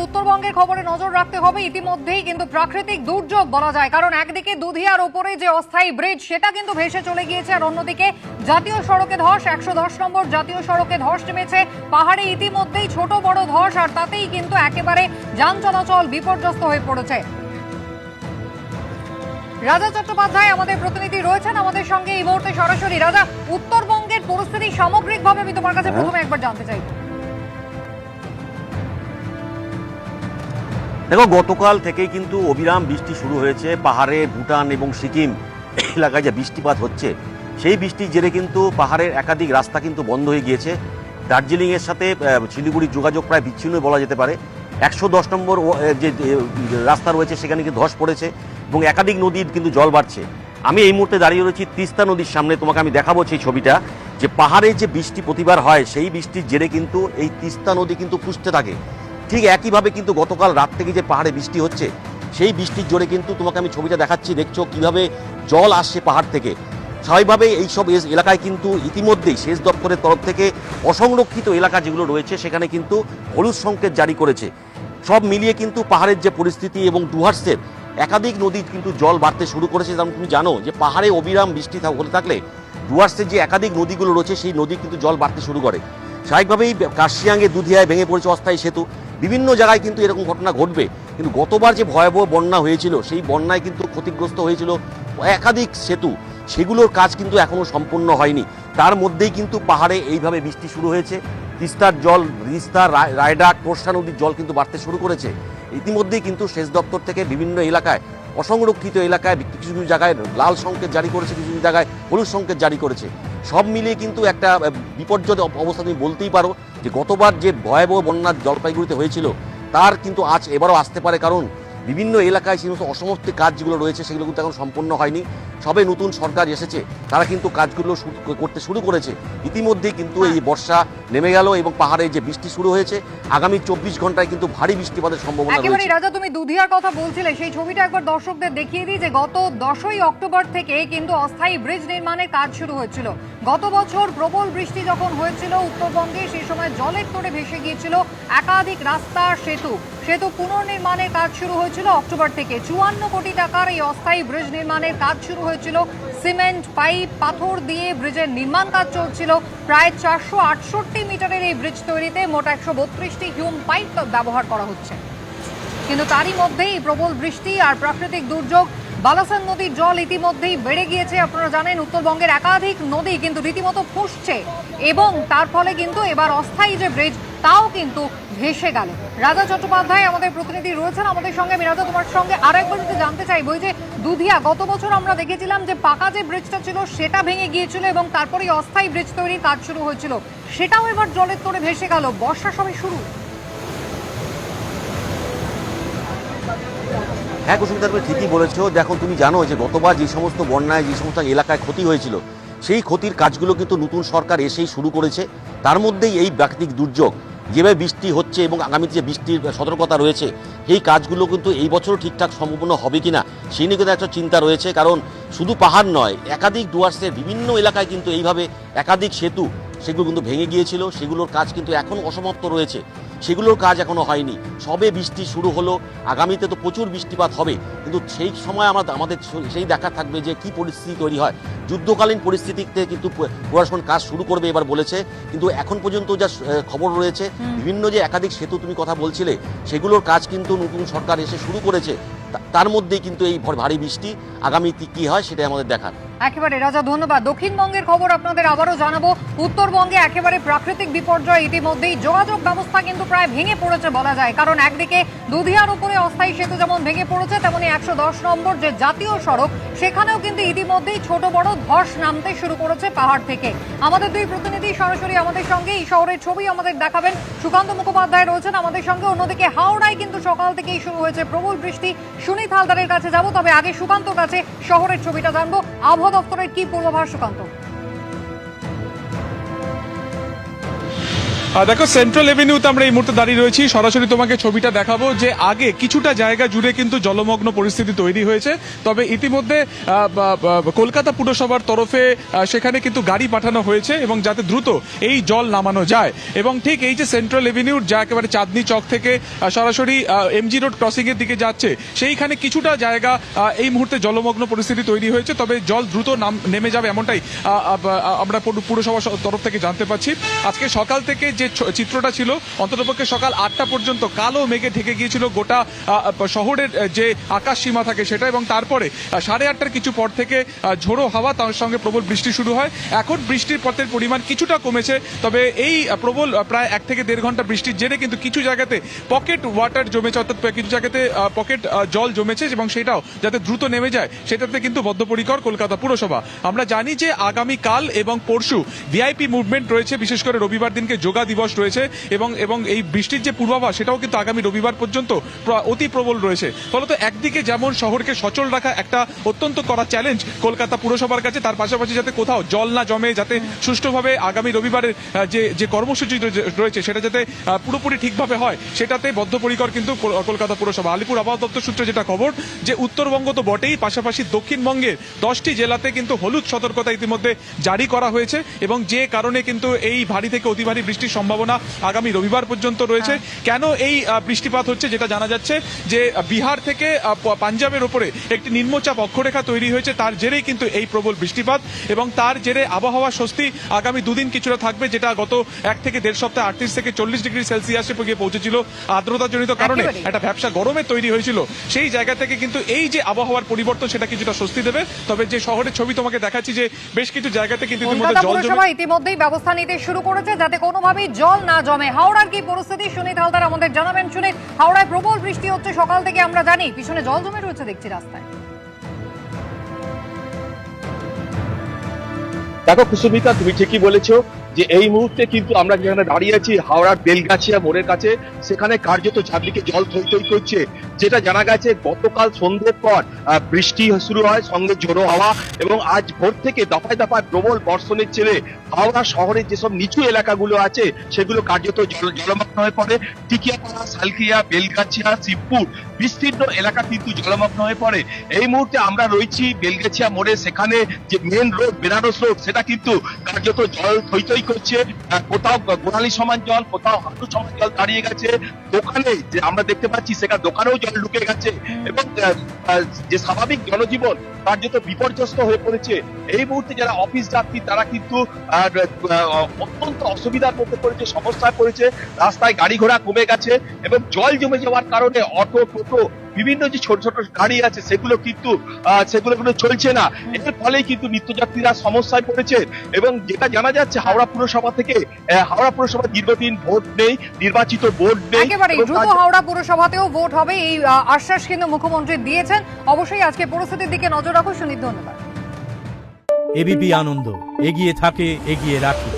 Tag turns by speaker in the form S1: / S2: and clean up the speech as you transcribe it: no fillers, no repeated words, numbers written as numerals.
S1: উত্তরবঙ্গের খবরে নজর রাখতে হবে। ইতিমধ্যেই কিন্তু প্রাকৃতিক দুর্যোগ বলা যায়, কারণ একদিকে দুধিয়ার উপরে যে অস্থায়ী ব্রিজ সেটা কিন্তু ভেসে চলে গিয়েছে, আর অন্যদিকে জাতীয় সড়কে ধস, 110 নম্বর জাতীয় সড়কে ধস নেমেছে। পাহাড়ে ইতিমধ্যেই ছোট বড় ধস, আর তাতেই কিন্তু একেবারে যান চলাচল বিপর্যস্ত হয়ে পড়েছে। রাজা চট্টোপাধ্যায় আমাদের প্রতিনিধি রয়েছেন আমাদের সঙ্গে এই মুহূর্তে সরাসরি। রাজা, উত্তরবঙ্গের পরিস্থিতি সামগ্রিকভাবে আমি তোমার কাছে প্রথমে একবার জানতে চাই।
S2: দেখো, গতকাল থেকেই কিন্তু অবিরাম বৃষ্টি শুরু হয়েছে। পাহাড়ে ভুটান এবং সিকিম এলাকায় যে বৃষ্টিপাত হচ্ছে, সেই বৃষ্টির জেরে কিন্তু পাহাড়ের একাধিক রাস্তা কিন্তু বন্ধ হয়ে গিয়েছে। দার্জিলিংয়ের সাথে শিলিগুড়ির যোগাযোগ প্রায় বিচ্ছিন্ন বলা যেতে পারে। 110 নম্বর যে রাস্তা রয়েছে সেখানে কিন্তু ধস পড়েছে এবং একাধিক নদীর কিন্তু জল বাড়ছে। আমি এই মুহূর্তে দাঁড়িয়ে রয়েছি তিস্তা নদীর সামনে। তোমাকে আমি দেখাবো সেই ছবিটা, যে পাহাড়ে যে বৃষ্টি প্রতিবার হয় সেই বৃষ্টির জেরে কিন্তু এই তিস্তা নদী কিন্তু ফুসতে থাকে। ঠিক একইভাবে কিন্তু গতকাল রাত থেকে যে পাহাড়ে বৃষ্টি হচ্ছে, সেই বৃষ্টির জোরে কিন্তু তোমাকে আমি ছবিটা দেখাচ্ছি, দেখছো কিভাবে জল আসছে পাহাড় থেকে। স্বাভাবিকভাবে এইসব এলাকায় কিন্তু ইতিমধ্যেই সেচ দপ্তরের তরফ থেকে অসংরক্ষিত এলাকা যেগুলো রয়েছে সেখানে কিন্তু হলুদ সংকেত জারি করেছে। সব মিলিয়ে কিন্তু পাহাড়ের যে পরিস্থিতি এবং ডুয়ার্সের একাধিক নদীর কিন্তু জল বাড়তে শুরু করেছে। যেমন তুমি জানো যে পাহাড়ে অবিরাম বৃষ্টি হতে থাকলে ডুয়ার্সের যে একাধিক নদীগুলো রয়েছে সেই নদী কিন্তু জল বাড়তে শুরু করে। স্বাভাবিকভাবেই কার্শিয়াঙ্গে দুধিয়ায় ভেঙে পড়েছে অস্থায়ী সেতু। বিভিন্ন জায়গায় কিন্তু এরকম ঘটনা ঘটবে, কিন্তু গতবার যে ভয়াবহ বন্যা হয়েছিল সেই বন্যায় কিন্তু ক্ষতিগ্রস্ত হয়েছিল একাধিক সেতু, সেগুলোর কাজ কিন্তু এখনো সম্পূর্ণ হয়নি। তার মধ্যেই কিন্তু পাহাড়ে এইভাবে বৃষ্টি শুরু হয়েছে। তিস্তার জল, তিস্তা, রায়ডাক, তোর্সা নদীর জল কিন্তু বাড়তে শুরু করেছে। ইতিমধ্যেই কিন্তু সেচ দপ্তর থেকে বিভিন্ন এলাকায়, অসংরক্ষিত এলাকায় কিছু কিছু জায়গায় লাল সংকেত জারি করেছে, কিছু কিছু জায়গায় হলুদ সংকেত জারি করেছে। সব মিলিয়ে কিন্তু একটা বিপর্যয় অবস্থা তুমি বলতেই পারো যে গতবার যে ভয়াবহ বন্যা জলপাইগুড়িতে হয়েছিল তার কিন্তু এবারও আসতে পারে, কারণ বিভিন্ন এলাকায় সেই সমস্ত অসমাপ্ত কাজ যেগুলো রয়েছে সেগুলো কিন্তু এখন সম্পূর্ণ হয়নি। সবে নতুন সরকার এসেছে, তারা কিন্তু কাজগুলো করতে শুরু করেছে। ইতিমধ্যেই কিন্তু এই বর্ষা নেমে গেল এবং পাহাড়ে যে বৃষ্টি শুরু হয়েছে, আগামী 24 ঘন্টায় কিন্তু ভারী বৃষ্টিপাতের সম্ভাবনা রয়েছে।
S1: রাজা, তুমি দুধিয়ার কথা বলছিলে, সেই ছবিটা একবার দর্শকদের দেখিয়ে দিই যে গত 10ই অক্টোবর থেকে কিন্তু অস্থায়ী ব্রিজ নির্মাণের কাজ শুরু হয়েছিল। গত বছর প্রবল বৃষ্টি যখন হয়েছিল উত্তরবঙ্গে, সেই সময় জলের তোড়ে ভেসে গিয়েছিল একাধিক রাস্তা, সেতু পুনর্নির্মাণের কাজ শুরু হয়েছিল অক্টোবর থেকে। 54 কোটি টাকার এই অস্থায়ী ব্রিজ নির্মাণের কাজ শুরু হয়েছিল। সিমেন্ট, পাইপ, পাথর দিয়ে ব্রিজের নির্মাণ কাজ চলছিল। প্রায় 468 মিটারের এই ব্রিজ তৈরিতে মোট 132টি হিউম পাইপ ব্যবহার করা হচ্ছে। কিন্তু তারই মধ্যেই প্রবল বৃষ্টি আর প্রাকৃতিক দুর্যোগ, বালাসন নদীর জল ইতিমধ্যেই বেড়ে গিয়েছে। আপনারা জানেন উত্তরবঙ্গের একাধিক নদী কিন্তু রীতিমতো ফুসছে, এবং তার ফলে কিন্তু এবার অস্থায়ী যে ব্রিজ তাও কিন্তু ভেসে গেল। রাজা চট্টোপাধ্যায় আমাদের প্রতিনিধি রয়েছেন আমাদের সঙ্গে। আমি রাজা, তোমার সঙ্গে আরেকবার যদি জানতে চাইবো, যে দুধিয়া গত বছর আমরা দেখেছিলাম যে পাকা যে ব্রিজটা ছিল সেটা ভেঙে গিয়েছিল এবং তারপরে অস্থায়ী ব্রিজ তৈরির কাজ শুরু হয়েছিল, সেটাও এবার জলের তোড়ে ভেসে গেল। বর্ষা সবে শুরু।
S2: হ্যাঁ কুসুমিতা, তুমি ঠিকই বলেছো। দেখো, তুমি জানো যে গতবার যে সমস্ত বন্যায় যে সমস্ত এলাকায় ক্ষতি হয়েছিল সেই ক্ষতির কাজগুলো কিন্তু নতুন সরকার এসেই শুরু করেছে। তার মধ্যেই এই প্রাকৃতিক দুর্যোগ যেভাবে বৃষ্টি হচ্ছে এবং আগামীতে যে বৃষ্টির সতর্কতা রয়েছে, এই কাজগুলো কিন্তু এই বছরও ঠিকঠাক সম্পূর্ণ হবে কিনা সেই নিয়ে কিন্তু একটা চিন্তা রয়েছে। কারণ শুধু পাহাড় নয়, একাধিক ডুয়ার্সের বিভিন্ন এলাকায় কিন্তু এইভাবে একাধিক সেতু সেগুলো কিন্তু ভেঙে গিয়েছিল, সেগুলোর কাজ কিন্তু এখন অসমাপ্ত রয়েছে, সেগুলোর কাজ এখনো হয়নি। সবে বৃষ্টি শুরু হলো, আগামীতে তো প্রচুর বৃষ্টিপাত হবে, কিন্তু সেই সময় আমাদের সেই দেখা থাকবে যে কি পরিস্থিতি তৈরি হয়। যুদ্ধকালীন পরিস্থিতিতে কিন্তু প্রশাসন কাজ শুরু করবে এবার বলেছে, কিন্তু এখন পর্যন্ত যা খবর রয়েছে বিভিন্ন যে একাধিক সেতু তুমি কথা বলছিলে সেগুলোর কাজ কিন্তু নতুন সরকার এসে শুরু করেছে। তার মধ্যেই কিন্তু এই ভারী বৃষ্টি আগামীতে কি হয় সেটাই আমাদের দেখার।
S1: একেবারে রাজা, ধন্যবাদ। দক্ষিণবঙ্গের খবর আপনাদের আবারও জানাবো। উত্তরবঙ্গে একেবারে প্রাকৃতিক বিপর্যয়, ইতিমধ্যেই যোগাযোগ ব্যবস্থা কিন্তু প্রায় ভেঙে পড়েছে বলা যায়। কারণ একদিকে দুধিয়ার উপরে অস্থায়ী সেতু যেমন ভেঙে পড়েছে, তেমনি 110 নম্বর যে জাতীয় সড়ক সেখানেও কিন্তু ইতিমধ্যেই ছোট বড় ধস নামতে শুরু করেছে পাহাড় থেকে। আমাদের দুই প্রতিনিধি সরাসরি আমাদের সঙ্গে এই শহরের ছবি আমাদের দেখাবেন। সুকান্ত মুখোপাধ্যায় রয়েছেন আমাদের সঙ্গে। অন্যদিকে হাওড়ায় কিন্তু সকাল থেকেই শুরু হয়েছে প্রবল বৃষ্টি। সুনীত হালদারের কাছে যাব, তবে আগে সুকান্তর কাছে শহরের ছবিটা জানবো। আবহাওয়া দপ্তরের কি পূর্বাভাস সুকান্ত?
S3: দেখো সেন্ট্রাল এভিনিউতে আমরা এই মুহূর্তে দাঁড়িয়ে রয়েছি, সরাসরি তোমাকে ছবিটা দেখাবো যে আগে কিছুটা জায়গা জুড়ে কিন্তু জলমগ্ন পরিস্থিতি তৈরি হয়েছে। তবে ইতিমধ্যে কলকাতা পুরসভার তরফে সেখানে কিন্তু গাড়ি পাঠানো হয়েছে এবং যাতে দ্রুত এই জল নামানো যায়। এবং ঠিক এই যে সেন্ট্রাল এভিনিউর যা একেবারে চাঁদনি চক থেকে সরাসরি এমজি রোড ক্রসিং এর দিকে যাচ্ছে, সেইখানে কিছুটা জায়গা এই মুহূর্তে জলমগ্ন পরিস্থিতি তৈরি হয়েছে। তবে জল দ্রুত নেমে যাবে এমনটাই আমরা পুরসভার তরফ থেকে জানতে পারছি। আজকে সকাল থেকে যে চিত্রটা ছিল, অন্ততপক্ষে সকাল 8টা পর্যন্ত কালো মেঘে ঢেকে গিয়েছিল গোটা শহরের যে আকাশ সীমা থাকে সেটা, এবং তারপরে 8:30টার কিছু পর থেকে ঝোড়ো হাওয়া, তার সঙ্গে প্রবল বৃষ্টি শুরু হয়। এখন বৃষ্টির পথের পরিমাণ কিছুটা কমেছে, তবে এই প্রবল প্রায় 1 থেকে 1.5 ঘন্টা বৃষ্টির জেরে কিন্তু কিছু জায়গাতে পকেট ওয়াটার জমেছে, অর্থাৎ কিছু জায়গাতে পকেট জল জমেছে, এবং সেটাও যাতে দ্রুত নেমে যায় সেটাতে কিন্তু বদ্ধপরিকর কলকাতা পুরসভা। আমরা জানি যে আগামী কাল এবং পরশু ভিআইপি মুভমেন্ট রয়েছে, বিশেষ করে রবিবার দিনকে যোগা দিবস রয়েছে, এবং এই বৃষ্টির যে পূর্বাভাস সেটাও কিন্তু আগামী রবিবার পর্যন্ত অতি প্রবল রয়েছে। ফলত একদিকে যেমন শহরকে সচল রাখা একটা অত্যন্ত কড়া চ্যালেঞ্জ কলকাতা পুরসভার কাছে, তার পাশাপাশি যাতে কোথাও জল না জমে, যাতে সুষ্ঠুভাবে আগামী রবিবারের যে কর্মসূচি রয়েছে সেটা যাতে পুরোপুরি ঠিকভাবে হয়, সেটাতে বদ্ধপরিকর কিন্তু কলকাতা পুরসভা। আলিপুর আবহাওয়া দপ্তর সূত্রে যেটা খবর, যে উত্তরবঙ্গ তো বটেই, পাশাপাশি দক্ষিণবঙ্গের 10টি জেলাতে কিন্তু হলুদ সতর্কতা ইতিমধ্যে জারি করা হয়েছে, এবং যে কারণে কিন্তু এই ভারী থেকে অতি ভারী বৃষ্টির সম্ভাবনা আগামী রবিবার পর্যন্ত রয়েছে। কেন এই বৃষ্টিপাত হচ্ছে, যেটা জানা যাচ্ছে যে বিহার থেকে পাঞ্জাবের উপরে একটি নিম্নচাপ অক্ষরেখা তৈরি হয়েছে, তার জেরেই কিন্তু এই প্রবল বৃষ্টিপাত, এবং তার জেরে আবহাওয়া স্বস্তি আগামী দুদিন কিছুটা থাকবে, যেটা গত 1 থেকে 1.5 সপ্তাহ 38 থেকে 40 ডিগ্রি সেলসিয়াসে গিয়ে পৌঁছেছিল। আর্দ্রতাজনিত কারণে একটা ব্যবসা গরমে তৈরি হয়েছিল, সেই জায়গা থেকে কিন্তু এই যে আবহাওয়ার পরিবর্তন সেটা কিছুটা স্বস্তি দেবে। তবে যে শহরের ছবি তোমাকে দেখাচ্ছি, যে বেশ কিছু জায়গাতে কিন্তু
S1: কলকাতা পুরসভা ইতিমধ্যেই ব্যবস্থা নিতে শুরু করেছে যাতে কোনোভাবেই জল না জমে। হাওড়ার কি পরিস্থিতি, সুনীত হালদার আমাদের জানাবেন। সুনীত, হাওড়ায় প্রবল বৃষ্টি হচ্ছে সকাল থেকে, আমরা জানি পিছনে জল জমে রয়েছে দেখছি রাস্তায়।
S4: দেখো কুসুমিতা, তুমি ঠিকই বলেছো যে এই মুহূর্তে কিন্তু আমরা যেখানে দাঁড়িয়ে আছি হাওড়ার বেলগাছিয়া মোড়ের কাছে, সেখানে কার্যত চারদিকে জল থই থই করছে। যেটা জানা গেছে গতকাল সন্ধ্যের পর বৃষ্টি শুরু হয়, সঙ্গে ঝোড়ো হাওয়া, এবং আজ ভোর থেকে দফায় দফায় প্রবল বর্ষণের ছেড়ে হাওড়া শহরের যেসব নিচু এলাকাগুলো আছে সেগুলো কার্যত জলমগ্ন হয়ে পড়ে। টিকিয়াপাড়া, সালকিয়া, বেলগাছিয়া, শিবপুর বিস্তীর্ণ এলাকা কিন্তু জলমগ্ন হয়ে পড়ে। এই মুহূর্তে আমরা রয়েছি বেলগাছিয়া মোড়ে, সেখানে যে মেন রোড বেনারস রোড সেটা কিন্তু কার্যত জল থই থই করছে। কোথাও গোড়ালি সমান জল, কোথাও হাঁটু সমান জল দাঁড়িয়ে গেছে। দোকানে যে আমরা দেখতে পাচ্ছি সেখানে দোকানেও জল ঢুকে গেছে, এবং যে স্বাভাবিক জনজীবন কার্যত বিপর্যস্ত হয়ে পড়েছে। এই মুহূর্তে যারা অফিস যাত্রী তারা কিন্তু অত্যন্ত অসুবিধার মধ্যে পড়েছে, সমস্যায় পড়েছে। রাস্তায় গাড়ি ঘোড়া কমে গেছে, এবং জল জমে যাওয়ার কারণে অটো, টোটো, বিভিন্ন যে ছোট ছোট গাড়ি আছে সেগুলো কিন্তু চলছে না। এর ফলে কিন্তু নিত্যযাত্রীরা সমস্যায় পড়েছে। এবং যেটা জানা যাচ্ছে হাওড়া পুরসভা থেকে, হাওড়া পুরসভা দীর্ঘদিন ভোট নেই, নির্বাচিত বোর্ড নেই।
S1: একেবারে দ্রুত হাওড়া পুরসভাতেও ভোট হবে এই আশ্বাস কিন্তু মুখ্যমন্ত্রী দিয়েছেন। অবশ্যই আজকে পরিস্থিতির দিকে নজর রাখো সুনীত, ধন্যবাদ।
S5: এবিপি আনন্দ, এগিয়ে থাকে, এগিয়ে রাখে।